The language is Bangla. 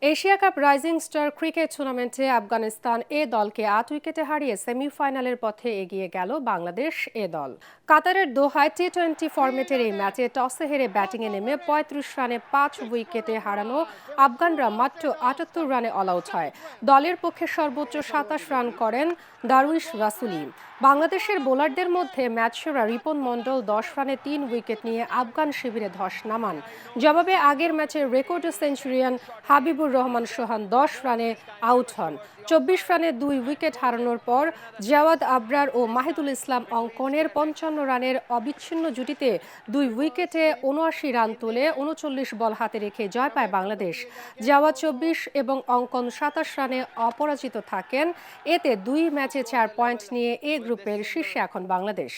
Asia cup rising star cricket টুর্নামেন্টে আফগানিস্তান এ দলকে ৮ উইকেটে হারিয়ে সেমিফাইনালের পথে এগিয়ে গেল বাংলাদেশ এ দল। কাতারের দোহায় টি-20 ফরম্যাটের এই ম্যাচে টসে হেরে ব্যাটিংয়ে নেমে ৩৫ রানে ৫ উইকেটে হারানো আফগানরা মাত্র ৭৮ রানে অল আউট হয়। দলের পক্ষে সর্বোচ্চ ২৭ রান করেন দারুইশ রাসুলি। বাংলাদেশের বোলারদের মধ্যে ম্যাচসেরা রিপন মণ্ডল ১০ রানে ৩ উইকেট নিয়ে আফগান শিবিরে ধস নামান। জবাবে আগের ম্যাচে রেকর্ড সেঞ্চুরিয়ান হাবিবুর রহমান সোহান ১০ রানে আউট হন। ২৪ রানে ২ উইকেট হারানোর পর জাওয়াদ আবরার ও মাহিদুল ইসলাম অঙ্কনের ৫৫ রানের অবিচ্ছিন্ন জুটিতে ২ উইকেটে ৭৯ রান তুলে ৩৯ বল হাতে রেখে জয় পায় বাংলাদেশ। জাওয়াদ ২৪ এবং অঙ্কন ২৭ রানে অপরাজিত থাকেন। এতে ২ ম্যাচে ৪ পয়েন্ট নিয়ে এ গ্রুপের শীর্ষে এখন বাংলাদেশ।